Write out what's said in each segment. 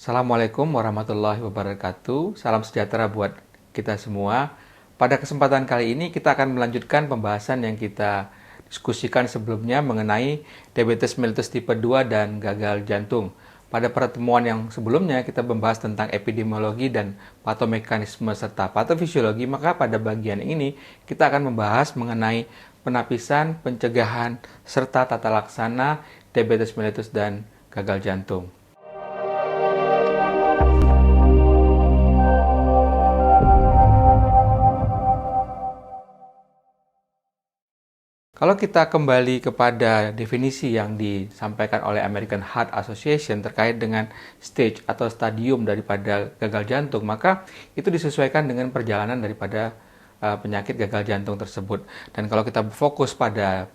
Assalamualaikum warahmatullahi wabarakatuh. Salam sejahtera buat kita semua. Pada kesempatan kali ini kita akan melanjutkan pembahasan yang kita diskusikan sebelumnya mengenai diabetes mellitus tipe 2 dan gagal jantung. Pada pertemuan yang sebelumnya kita membahas tentang epidemiologi dan patomekanisme serta patofisiologi, maka pada bagian ini kita akan membahas mengenai penapisan, pencegahan, serta tata laksana diabetes mellitus dan gagal jantung. Kalau kita kembali kepada definisi yang disampaikan oleh American Heart Association terkait dengan stage atau stadium daripada gagal jantung, maka itu disesuaikan dengan perjalanan daripada penyakit gagal jantung tersebut. Dan kalau kita fokus pada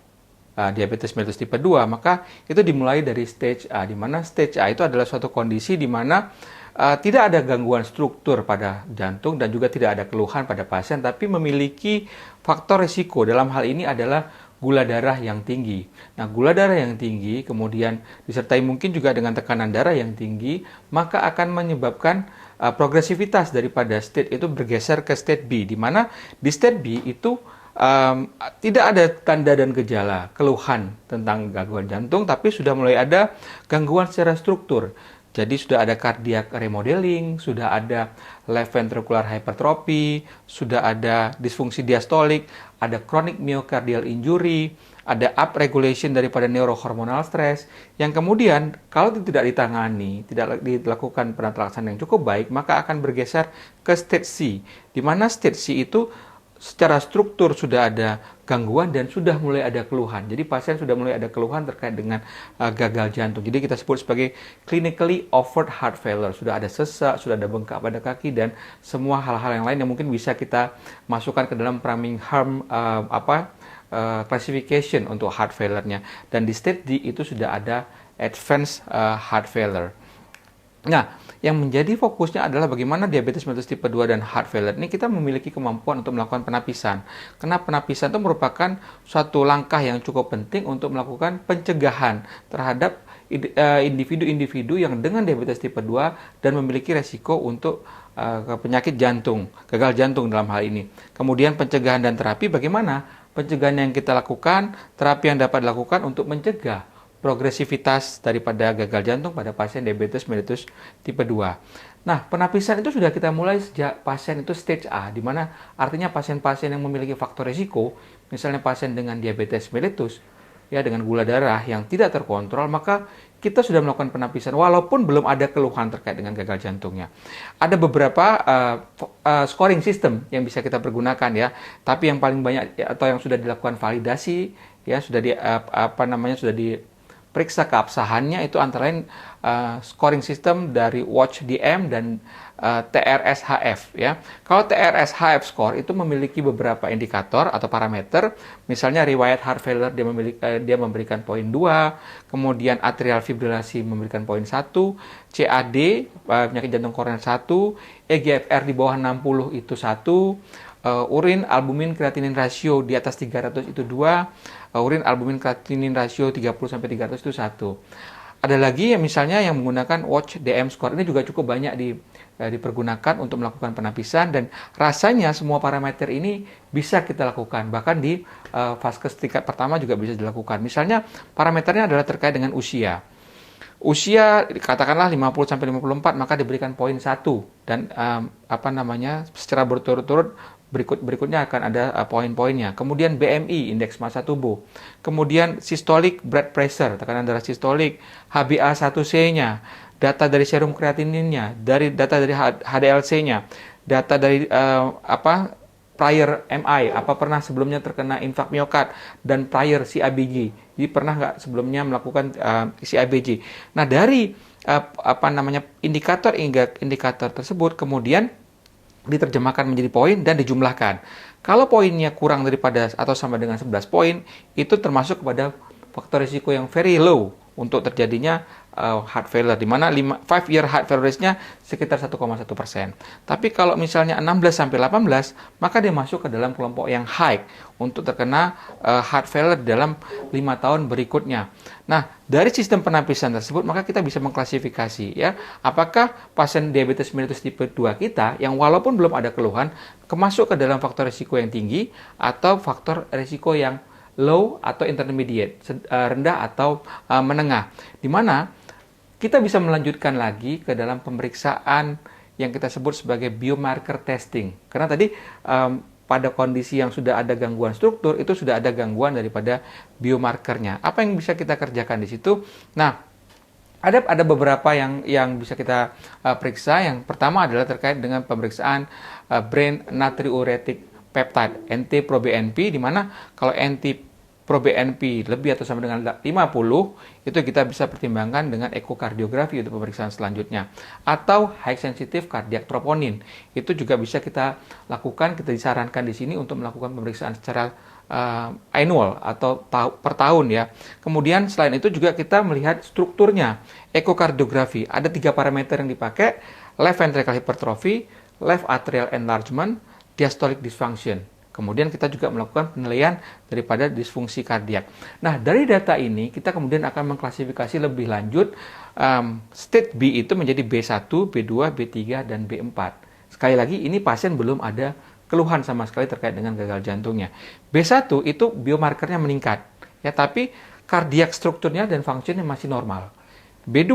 diabetes mellitus tipe 2, maka itu dimulai dari stage A, di mana stage A itu adalah suatu kondisi di mana tidak ada gangguan struktur pada jantung dan juga tidak ada keluhan pada pasien, tapi memiliki faktor risiko. Dalam hal ini adalah gula darah yang tinggi. Nah, gula darah yang tinggi kemudian disertai mungkin juga dengan tekanan darah yang tinggi, maka akan menyebabkan progresivitas daripada state itu bergeser ke state B, di mana di state B itu tidak ada tanda dan gejala keluhan tentang gangguan jantung, tapi sudah mulai ada gangguan secara struktur. Jadi sudah ada cardiac remodeling, sudah ada left ventricular hypertrophy, sudah ada disfungsi diastolik, ada chronic myocardial injury, ada upregulation daripada neurohormonal stress, yang kemudian kalau tidak ditangani, tidak dilakukan penata laksana yang cukup baik, maka akan bergeser ke stage C, di mana stage C itu secara struktur sudah ada gangguan dan sudah mulai ada keluhan. Jadi pasien sudah mulai ada keluhan terkait dengan gagal jantung. Jadi kita sebut sebagai clinically overt heart failure. Sudah ada sesak, sudah ada bengkak pada kaki dan semua hal-hal yang lain yang mungkin bisa kita masukkan ke dalam Framingham classification untuk heart failure-nya. Dan di stage D itu sudah ada advanced heart failure. Nah, yang menjadi fokusnya adalah bagaimana diabetes mellitus tipe 2 dan heart failure ini kita memiliki kemampuan untuk melakukan penapisan. Karena penapisan itu merupakan suatu langkah yang cukup penting untuk melakukan pencegahan terhadap individu-individu yang dengan diabetes tipe 2 dan memiliki resiko untuk penyakit jantung, gagal jantung dalam hal ini. Kemudian pencegahan dan terapi, bagaimana pencegahan yang kita lakukan, terapi yang dapat dilakukan untuk mencegah progresivitas daripada gagal jantung pada pasien diabetes mellitus tipe 2. Nah, penapisan itu sudah kita mulai sejak pasien itu stage A, di mana artinya pasien-pasien yang memiliki faktor risiko, misalnya pasien dengan diabetes mellitus, ya dengan gula darah yang tidak terkontrol, maka kita sudah melakukan penapisan walaupun belum ada keluhan terkait dengan gagal jantungnya. Ada beberapa scoring system yang bisa kita pergunakan ya, tapi yang paling banyak atau yang sudah dilakukan validasi ya sudah sudah diperiksa keabsahannya itu antara lain scoring system dari WatchDM dan TRSHF ya. Kalau TRSHF score itu memiliki beberapa indikator atau parameter, misalnya riwayat heart failure dia memberikan poin 2, kemudian atrial fibrilasi memberikan poin 1, CAD penyakit jantung koroner 1, EGFR di bawah 60 itu 1, urin albumin kreatinin rasio di atas 300 itu 2, urin albumin kreatinin rasio 30-300 itu 1. Ada lagi yang misalnya yang menggunakan WatchDM score, ini juga cukup banyak dipergunakan untuk melakukan penapisan dan rasanya semua parameter ini bisa kita lakukan, bahkan di vaskes tingkat pertama juga bisa dilakukan. Misalnya parameternya adalah terkait dengan usia. Usia katakanlah 50-54 maka diberikan poin 1 dan secara berturut-turut berikutnya akan ada poin-poinnya. Kemudian BMI, indeks massa tubuh. Kemudian systolic blood pressure, tekanan darah sistolik, HbA1c-nya, data dari serum kreatininnya, data dari HDLC-nya, data dari prior MI, apa pernah sebelumnya terkena infark miokard, dan prior CABG. Jadi pernah nggak sebelumnya melakukan CABG. Nah, dari indikator tersebut kemudian diterjemahkan menjadi poin dan dijumlahkan. Kalau poinnya kurang daripada atau sama dengan 11 poin, itu termasuk kepada faktor risiko yang very low untuk terjadinya heart failure, di mana 5-year heart failure risk-nya sekitar 1,1%. Tapi kalau misalnya 16 sampai 18, maka dia masuk ke dalam kelompok yang high untuk terkena heart failure dalam 5 tahun berikutnya. Nah, dari sistem penapisan tersebut, maka kita bisa mengklasifikasi ya, apakah pasien diabetes mellitus tipe 2 kita yang walaupun belum ada keluhan, masuk ke dalam faktor risiko yang tinggi atau faktor risiko yang low atau intermediate, rendah atau menengah. Di mana kita bisa melanjutkan lagi ke dalam pemeriksaan yang kita sebut sebagai biomarker testing. Karena tadi pada kondisi yang sudah ada gangguan struktur, itu sudah ada gangguan daripada biomarkernya. Apa yang bisa kita kerjakan di situ? Nah, ada beberapa yang bisa kita periksa. Yang pertama adalah terkait dengan pemeriksaan brain natriuretic peptide, NT-proBNP, di mana kalau NT-proBNP lebih atau sama dengan 50, itu kita bisa pertimbangkan dengan ekokardiografi untuk pemeriksaan selanjutnya. Atau high sensitive cardiac troponin, itu juga bisa kita lakukan, kita disarankan di sini untuk melakukan pemeriksaan secara annual atau per tahun ya. Kemudian selain itu juga kita melihat strukturnya, ekokardiografi. Ada 3 parameter yang dipakai: left ventricle hypertrophy, left atrial enlargement, diastolic dysfunction. Kemudian kita juga melakukan penilaian daripada disfungsi kardiak. Nah, dari data ini kita kemudian akan mengklasifikasi lebih lanjut state B itu menjadi B1, B2, B3, dan B4. Sekali lagi, ini pasien belum ada keluhan sama sekali terkait dengan gagal jantungnya. B1 itu biomarkernya meningkat, ya, tapi kardiak strukturnya dan fungsinya masih normal. B2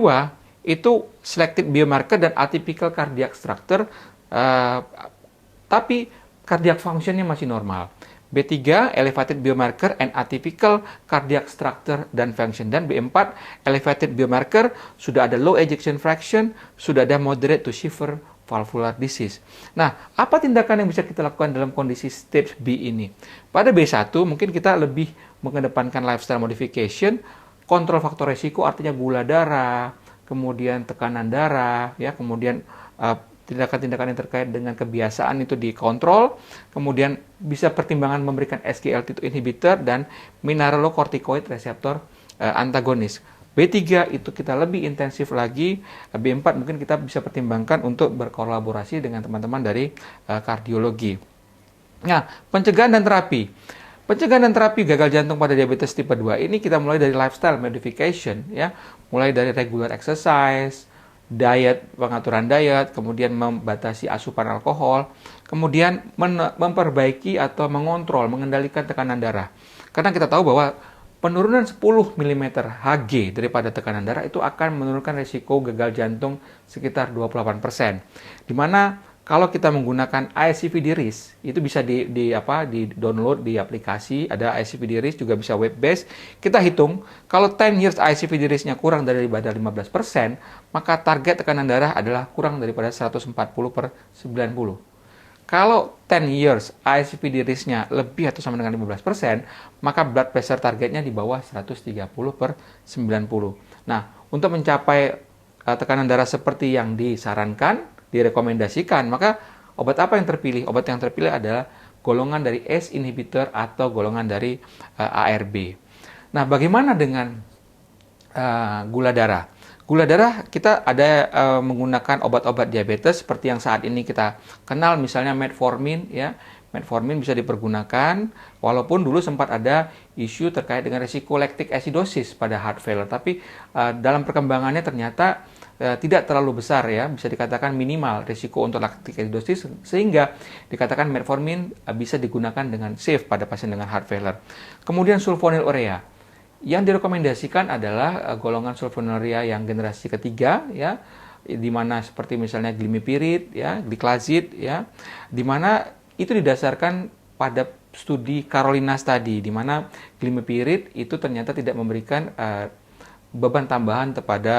itu selected biomarker dan atypical cardiac structure, tapi cardiac functionnya masih normal. B3, elevated biomarker and atypical cardiac structure dan function. Dan B4, elevated biomarker, sudah ada low ejection fraction, sudah ada moderate to severe valvular disease. Nah, apa tindakan yang bisa kita lakukan dalam kondisi stage B ini? Pada B1, mungkin kita lebih mengedepankan lifestyle modification, kontrol faktor resiko, artinya gula darah, kemudian tekanan darah, ya, kemudian tindakan-tindakan yang terkait dengan kebiasaan itu dikontrol, kemudian bisa pertimbangan memberikan SGLT2 inhibitor dan mineralocorticoid receptor antagonis. B3 itu kita lebih intensif lagi, B4 mungkin kita bisa pertimbangkan untuk berkolaborasi dengan teman-teman dari kardiologi. Nah, pencegahan dan terapi. Pencegahan dan terapi gagal jantung pada diabetes tipe 2 ini kita mulai dari lifestyle modification, ya, mulai dari regular exercise, diet, pengaturan diet, kemudian membatasi asupan alkohol, kemudian memperbaiki atau mengontrol, mengendalikan tekanan darah. Karena kita tahu bahwa penurunan 10 mm Hg daripada tekanan darah itu akan menurunkan risiko gagal jantung sekitar 28%. Di mana kalau kita menggunakan ICVD RIS, itu bisa di-download di aplikasi, ada ICVD RIS, juga bisa web based. Kita hitung, kalau 10 years ICVD RIS-nya kurang daripada 15%, maka target tekanan darah adalah kurang daripada 140/90. Kalau 10 years ICVD risk-nya lebih atau sama dengan 15%, maka blood pressure targetnya di bawah 130/90. Nah, untuk mencapai tekanan darah seperti yang disarankan, direkomendasikan, maka obat apa yang terpilih? Obat yang terpilih adalah golongan dari ACE inhibitor atau golongan dari ARB. Nah, bagaimana dengan gula darah? Gula darah kita ada menggunakan obat-obat diabetes seperti yang saat ini kita kenal, misalnya metformin, ya. Metformin bisa dipergunakan, walaupun dulu sempat ada isu terkait dengan risiko lactic acidosis pada heart failure, tapi dalam perkembangannya ternyata tidak terlalu besar, ya, bisa dikatakan minimal risiko untuk lactic acidosis, sehingga dikatakan metformin bisa digunakan dengan safe pada pasien dengan heart failure. Kemudian sulfonylurea. Yang direkomendasikan adalah golongan sulfonylurea yang generasi ketiga, ya, di mana seperti misalnya glimepiride, ya, gliclazid, ya, di mana itu didasarkan pada studi Carolina Study, di mana glimepiride itu ternyata tidak memberikan beban tambahan kepada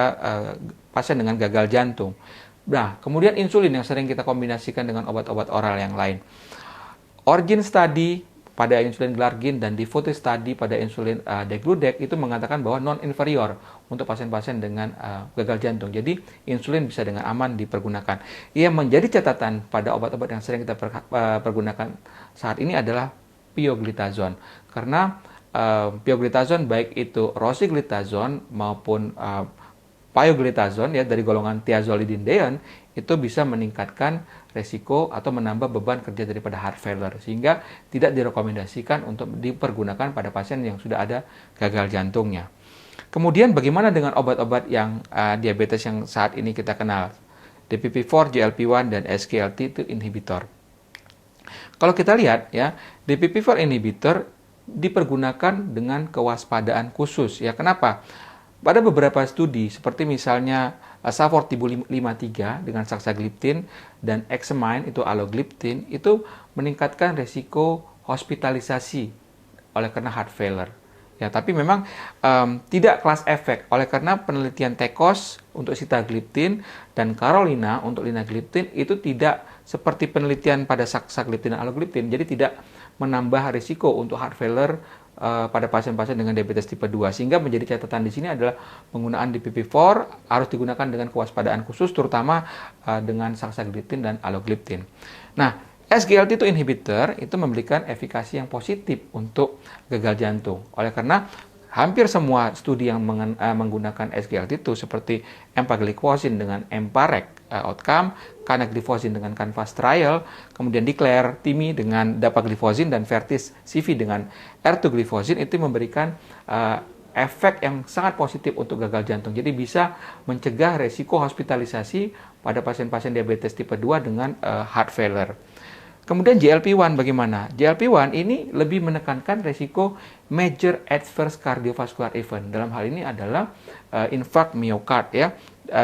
pasien dengan gagal jantung. Nah, kemudian insulin yang sering kita kombinasikan dengan obat-obat oral yang lain. Origin Study pada insulin glargin dan Devote Study pada insulin degludec itu mengatakan bahwa non-inferior untuk pasien-pasien dengan gagal jantung. Jadi insulin bisa dengan aman dipergunakan. Yang menjadi catatan pada obat-obat yang sering kita pergunakan saat ini adalah pioglitazone. Karena pioglitazone baik itu rosiglitazone maupun pioglitazone ya dari golongan thiazolidinedione itu bisa meningkatkan resiko atau menambah beban kerja daripada heart failure, sehingga tidak direkomendasikan untuk dipergunakan pada pasien yang sudah ada gagal jantungnya. Kemudian bagaimana dengan obat-obat yang diabetes yang saat ini kita kenal? DPP-4, GLP-1 dan SGLT2 inhibitor. Kalau kita lihat ya, DPP-4 inhibitor dipergunakan dengan kewaspadaan khusus ya. Kenapa? Pada beberapa studi seperti misalnya Safortibul 53 dengan saxagliptin dan Examine itu alogliptin itu meningkatkan resiko hospitalisasi oleh karena heart failure. Ya, tapi memang tidak kelas efek oleh karena penelitian TECOS untuk sitagliptin dan Carolina untuk linagliptin itu tidak seperti penelitian pada saxagliptin dan alogliptin, jadi tidak menambah risiko untuk heart failure pada pasien-pasien dengan diabetes tipe 2, sehingga menjadi catatan di sini adalah penggunaan DPP-4 harus digunakan dengan kewaspadaan khusus, terutama dengan saxagliptin dan alogliptin. Nah, SGLT2 inhibitor itu memberikan efikasi yang positif untuk gagal jantung. Oleh karena hampir semua studi yang menggunakan SGLT2 seperti empagliflozin dengan EMPA-REC outcome, canagliflozin dengan CANVAS trial, kemudian DECLARE TIMI dengan dapagliflozin dan VERTIS CV dengan ertugliflozin itu memberikan efek yang sangat positif untuk gagal jantung. Jadi bisa mencegah resiko hospitalisasi pada pasien-pasien diabetes tipe 2 dengan heart failure. Kemudian GLP-1 bagaimana? GLP-1 ini lebih menekankan resiko major adverse cardiovascular event. Dalam hal ini adalah infark miokard ya,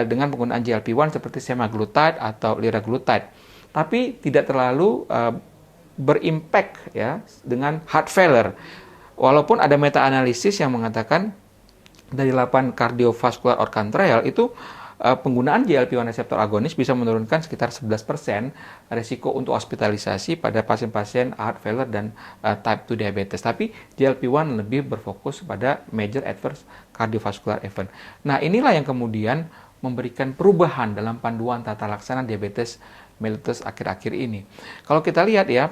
dengan penggunaan GLP-1 seperti semaglutide atau liraglutide. Tapi tidak terlalu berimpact ya dengan heart failure. Walaupun ada meta-analisis yang mengatakan dari 8 cardiovascular outcome trial itu penggunaan GLP-1 reseptor agonis bisa menurunkan sekitar 11% risiko untuk hospitalisasi pada pasien-pasien heart failure dan type 2 diabetes. Tapi GLP-1 lebih berfokus pada major adverse cardiovascular event. Nah, inilah yang kemudian memberikan perubahan dalam panduan tata laksana diabetes mellitus akhir-akhir ini. Kalau kita lihat ya,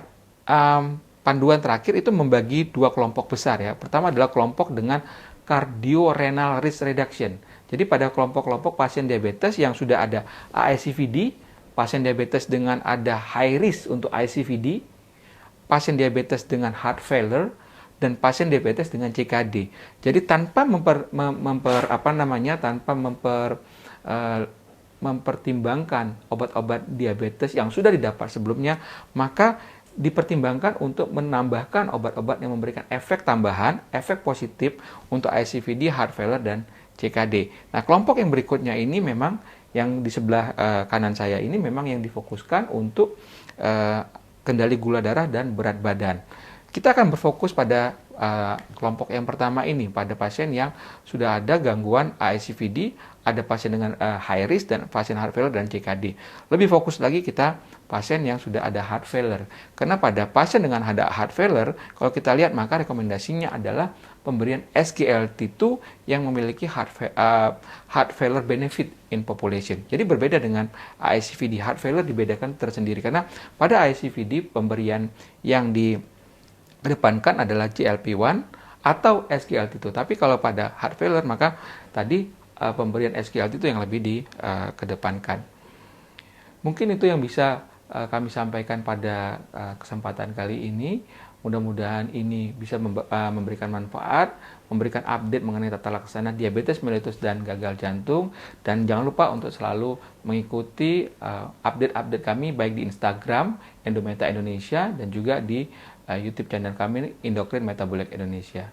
panduan terakhir itu membagi dua kelompok besar ya. Pertama adalah kelompok dengan cardiorenal risk reduction. Jadi pada kelompok-kelompok pasien diabetes yang sudah ada ASCVD, pasien diabetes dengan ada high risk untuk ICVD, pasien diabetes dengan heart failure, dan pasien diabetes dengan CKD. Jadi tanpa mempertimbangkan obat-obat diabetes yang sudah didapat sebelumnya, maka dipertimbangkan untuk menambahkan obat-obat yang memberikan efek tambahan, efek positif untuk ICVD, heart failure, dan CKD. Nah, kelompok yang berikutnya ini memang yang di sebelah kanan saya ini memang yang difokuskan untuk kendali gula darah dan berat badan. Kita akan berfokus pada kelompok yang pertama ini, pada pasien yang sudah ada gangguan ASCVD, ada pasien dengan high risk dan pasien heart failure dan CKD. Lebih fokus lagi kita pasien yang sudah ada heart failure. Karena pada pasien dengan ada heart failure, kalau kita lihat maka rekomendasinya adalah pemberian SGLT2 yang memiliki heart failure benefit in population. Jadi berbeda dengan ASCVD. Heart failure dibedakan tersendiri karena pada ASCVD pemberian yang dikedepankan adalah GLP-1 atau SGLT2. Tapi kalau pada heart failure maka tadi pemberian SGLT2 yang lebih dikedepankan. Mungkin itu yang bisa kami sampaikan pada kesempatan kali ini. Mudah-mudahan ini bisa memberikan manfaat, memberikan update mengenai tata laksana diabetes mellitus dan gagal jantung. Dan jangan lupa untuk selalu mengikuti update-update kami baik di Instagram Endometa Indonesia dan juga di YouTube channel kami Endocrine Metabolic Indonesia.